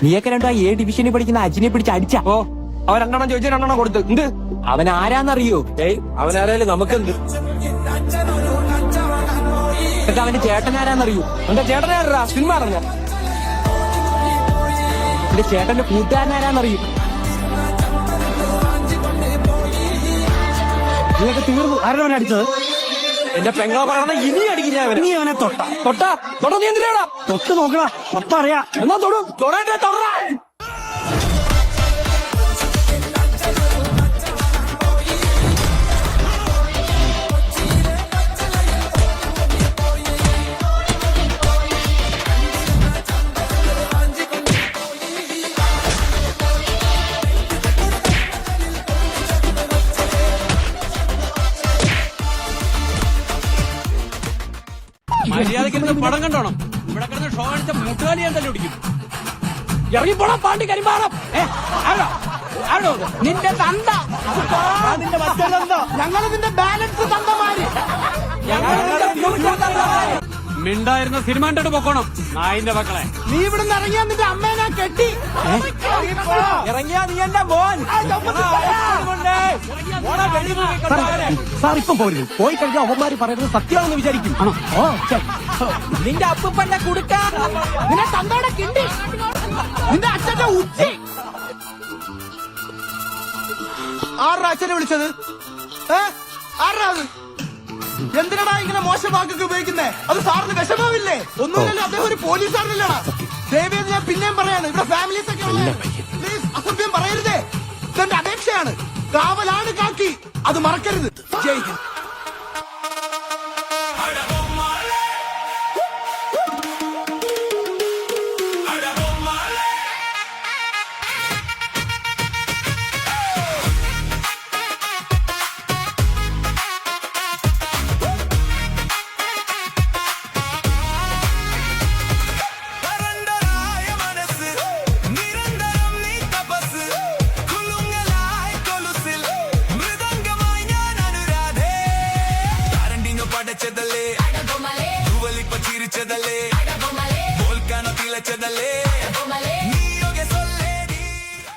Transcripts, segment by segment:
നീയൊക്കെ രണ്ടോ A ഡിവിഷനിൽ പഠിക്കുന്ന അജിനെ പിടിച്ച് അടിച്ച. ഓ അവൻ 2 ചോദിച്ചു 2 കൊടുത്ത്. എന്ത് അവൻ ആരാന്നറിയോ? അവനാരായാലും നമുക്കെന്ത്? അവന്റെ ചേട്ടൻ ആരാന്നറിയോ? എന്റെ ചേട്ടനാരാ സിനിമ അറിഞ്ഞ? എന്റെ ചേട്ടന്റെ കൂട്ടുകാരൻ ആരാന്നറിയോ? നീയൊക്കെ തീർന്നു. ആരാണ് അടിച്ചത്? എന്റെ പെങ്ങളെ പറയണ ഇനി അടിക്കും ഞാൻ. നീ അവനെ തൊട്ടാ നീ എന്തിനാടാ? തൊട്ട് നോക്കണ മൊത്തം അറിയാ. എന്നാ തൊടേ തൊട. മര്യാദയ്ക്ക് പടം കണ്ടോണം. ഇവിടെ കിടന്ന് ഷോ അടിച്ച മുട്ടുകാലി ഞാൻ തന്നെ ഓടിക്കും. ഇറങ്ങിപ്പോടാ പാണ്ടി കരിമാറം. നിന്റെ തന്ത, നിന്റെ മറ്റേ തന്ത. ഞങ്ങള് നിന്റെ ബാലൻസ് തന്തമാര്. മിണ്ടായിരുന്ന സിനിമ കണ്ടിട്ട് പൊക്കോണം നായിന്റെ മക്കളെ. നീ ഇവിടുന്ന് ഇറങ്ങിയാ നിന്റെ അമ്മേനെ കെട്ടി. ഇറങ്ങിയാ നീ എന്റെ മോൻ. സാർ ഇപ്പം പോരുന്നു. പോയി കഴിഞ്ഞാൽ അവന്മാര് പറയുന്നത് സത്യമാണെന്ന് വിചാരിക്കും. നിന്റെ അപ്പൂപ്പന്റെ കുടുക്ക, നിന്റെ തന്തയുടെ കിണ്ടി, നിന്റെ അച്ഛന്റെ ഉച്ചി. ആരുടെ അച്ഛനെ വിളിച്ചത്? ആരാ അത്? എന്തിനാ ഇങ്ങനെ മോശം വാക്കൊക്കെ ഉപയോഗിക്കുന്നേ? അത് സാറിന് വിഷമാവില്ലേ? ഒന്നുമില്ലല്ലോ, അദ്ദേഹം ഒരു പോലീസുകാരനല്ലടാ. ദയവേത് ഞാൻ പിന്നെയും പറയാണ്, ഇവിടെ ഫാമിലീസ് ഒക്കെ ഉള്ളത്. പ്ലീസ് അസഭ്യം പറയരുതേ. ഇതെന്റെ അപേക്ഷയാണ്. കാവലാണ് കാക്കി, അത് മറക്കരുത്. ജയ് ഹിന്ദ്.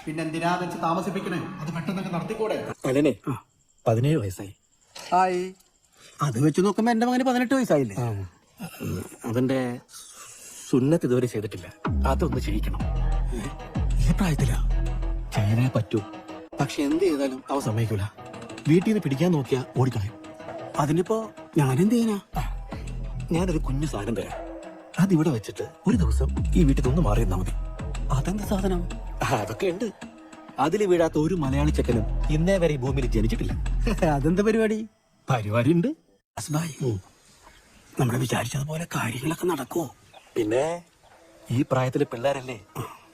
പിന്നെന്തിനാ വെച്ച് താമസിപ്പിക്കണേ? അത് പെട്ടെന്നൊക്കെ നടത്തിക്കൂടെ? അല്ലേ 17 വയസ്സായി. ആയി. അത് വെച്ച് നോക്കുമ്പോ എന്റെ മകന് 18 വയസ്സായില്ലേ? അവന്റെ സുന്നത്ത് ഇതുവരെ ചെയ്തിട്ടില്ല. അതൊന്ന് ചെയ്യിക്കണം. ഈ പ്രായത്തിലാ ചെയ്യാനേ പറ്റൂ. പക്ഷെ എന്ത് ചെയ്താലും അവ സമ്മതിക്കൂല. വീട്ടിൽ നിന്ന് പിടിക്കാൻ നോക്കിയാ ഓടിക്കളയും. അതിനിപ്പോ ഞാനെന്ത് ചെയ്യാനാ? ഞാനൊരു കുഞ്ഞു സാധനം തരാം. അതിവിടെ വെച്ചിട്ട് ഒരു ദിവസം ഈ വീട്ടിൽ നിന്ന് മാറി നിന്നാ മതി. അതെന്ത് സാധനം? അതൊക്കെ ഉണ്ട്. അതിൽ വീഴാത്ത ഒരു മലയാളി ചെക്കനും ഇന്നേ വരെ ഈ ഭൂമിയിൽ ജനിച്ചിട്ടില്ല. അതെന്താ പരിപാടി? പരിപാടി ഉണ്ട്. നമ്മള് വിചാരിച്ചതുപോലെ കാര്യങ്ങളൊക്കെ നടക്കുമോ? പിന്നെ ഈ പ്രായത്തിലെ പിള്ളേരല്ലേ,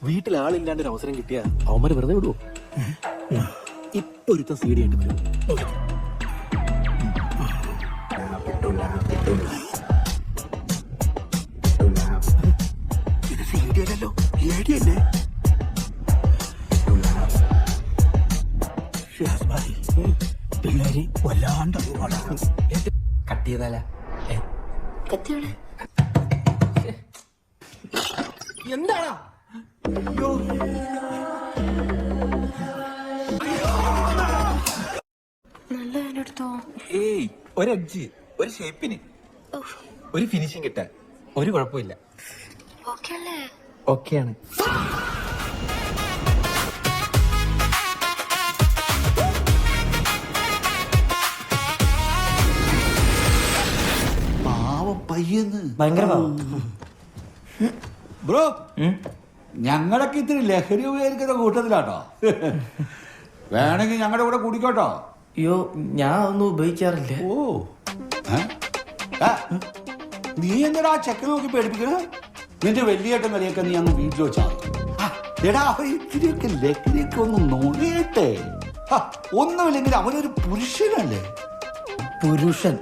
വീട്ടിൽ ആളില്ലാണ്ട് ഒരു അവസരം കിട്ടിയ അവന്മാര് വെറുതെ വിടുവോ? ഇപ്പൊ ഒരുത്തം സീഡി ആയിട്ട് വരും. ഇത് സീഡി അല്ലല്ലോ, ഏടിയല്ലേ? പിള്ളേര് വല്ലാണ്ട് കട്ട് ചെയ്താല എന്താടാ? ഏയ് ഒരു എഡ്ജ്, ഒരു ഷേപ്പിന്, ഒരു ഫിനിഷിങ് കിട്ടാൻ ഒരു കുഴപ്പമില്ല. ഓക്കെയാണ്. ഭയങ്കര ബ്രോ, ഞങ്ങളൊക്കെ ഇത്തിരി ലഹരി ഉപയോഗിക്കുന്ന കൂട്ടത്തിലാട്ടോ. വേണമെങ്കിൽ ഞങ്ങളുടെ കൂടെ കുടിക്കോട്ടോ. അയ്യോ, ഞാൻ ഒന്നും ഉപയോഗിക്കാറില്ല. ഓ, നീ എന്തിനാ ആ ചെക്കൻ നോക്കി പേടിപ്പിക്കണ? നിന്റെ വലിയേട്ടൻ വരെയൊക്കെ നീ അങ്ങ് വീട്ടിൽ വെച്ചാൽ എടാ, ഇത്തിരിയൊക്കെ ലഹരിയൊക്കെ ഒന്ന് നോക്കിയിട്ടെ. ഒന്നുമില്ലെങ്കിൽ അവനൊരു പുരുഷനല്ലേ? പുരുഷൻ.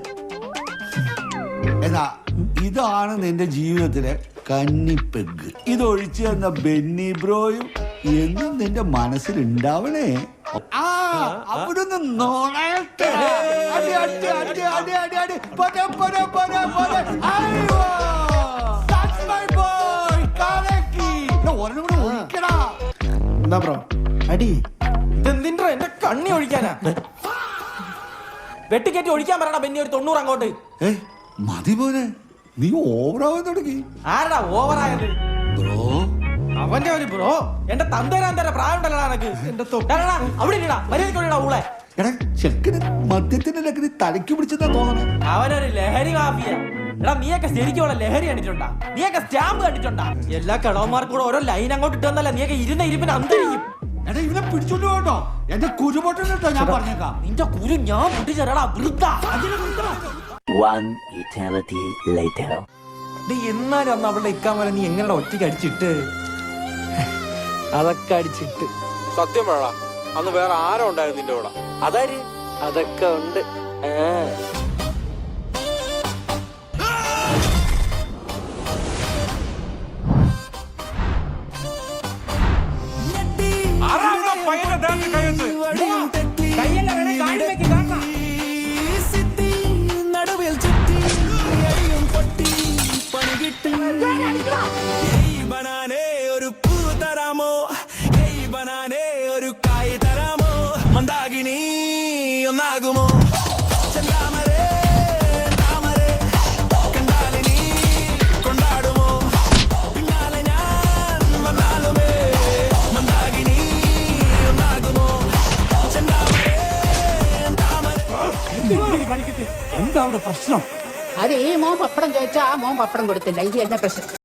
എന്നാ ഇതാണ് നിന്റെ ജീവിതത്തിലെ കന്നിപ്പെഗ്. ഇതൊഴിച്ചു തന്ന ബെന്നി ബ്രോയും എന്നും നിന്റെ മനസ്സിലുണ്ടാവണേ. അവിടുന്ന് നോളയട്ടെ. അടി, അടി, അടി, അടി, അടി, അടി. പോരെ, പോരെ, പോരെ, പോരെ. അയ്യോ. That's my boy. കലക്കി. എടാ, ഒരെണ്ണം കൂടെ ഒഴിക്കടാ. എന്താ ബ്രോ അടി ഇതെന്തിന്റെ എന്റെ കണ്ണി ഒഴിക്കാനാ വെട്ടിക്കറ്റി ഒഴിക്കാൻ പറയണ ബെന്നി ഒരു 90 അങ്ങോട്ട്. മതി പോരെ, നീ ഓവറാവാൻ തുടങ്ങി. ആരടാ ഓവറായത്? ബ്രോ, അവന്റെ ഒരു ബ്രോ എന്റെ തന്തേരാൻ തരാ പ്രായം ഉണ്ടല്ലോ എനക്ക്. അവിടെ ഇല്ലടാ മര്യാദക്കൊള്ളിടാ ഊളെ. എടാ ചെക്കന് മദ്യത്തിന്റെ ലഹരി തലയ്ക്ക് പിടിച്ചെന്നാ തോന്നണേ. അവനൊരു ലഹരി മാഫിയ. എടാ നീയൊക്കെ ശരിക്കുള്ള ലഹരി കണ്ടിട്ടുണ്ടാ? നീയൊക്കെ സ്റ്റാമ്പ് കണ്ടിട്ടുണ്ടാ? എല്ലാ കടവന്മാർക്കും കൂടെ ഓരോ ലൈൻ അങ്ങോട്ട് ഇട്ടെന്നല്ല നീയൊക്കെ ഇരുന്ന ഇരിപ്പിന് അന്തരിക്കും. എടാ ഇവനെ പിടിച്ചോണ്ട് പോകട്ടോ, എന്റെ കുരുപൊട്ടല്ലോ ഞാൻ പറഞ്ഞേക്കാം. നിന്റെ കുരു ഞാൻ പൊട്ടിച്ചേരാടാ വൃദ്ധ. One eternity later. എന്നാലും അന്ന് അവളുടെ ഇക്കാമല നീ എങ്ങനെ ഒറ്റയ്ക്ക് അടിച്ചിട്ട്? അതൊക്കെ അടിച്ചിട്ട് സത്യം പറയടാ, അന്ന് വേറെ ആരോ ഉണ്ടായിരുന്നു നിന്റെ കൂടെ? അതാര്? അതൊക്കെ ഉണ്ട്. ഒരു പൂ തരാമോ, ബനാനേ ഒരു കായ് തരാമോ, മന്ദാകിനി ഒന്നാകുമോ, ചെന്താമരേ താമരേ കണ്ടാലിനി കൊണ്ടാടുമോ, പിന്നാലെ ഞാൻ വന്നാലുമേ മന്ദാകിനി ഒന്നാകുമോ, ചെന്താമരേ താമരേ. എന്താ അവിടെ പ്രശ്നം? അത് ഈ മോൻ പപ്പടം ചോദിച്ചാ ആ മോൻ പപ്പടം കൊടുത്തില്ല. ഇത് എന്നെ പ്രശ്നം.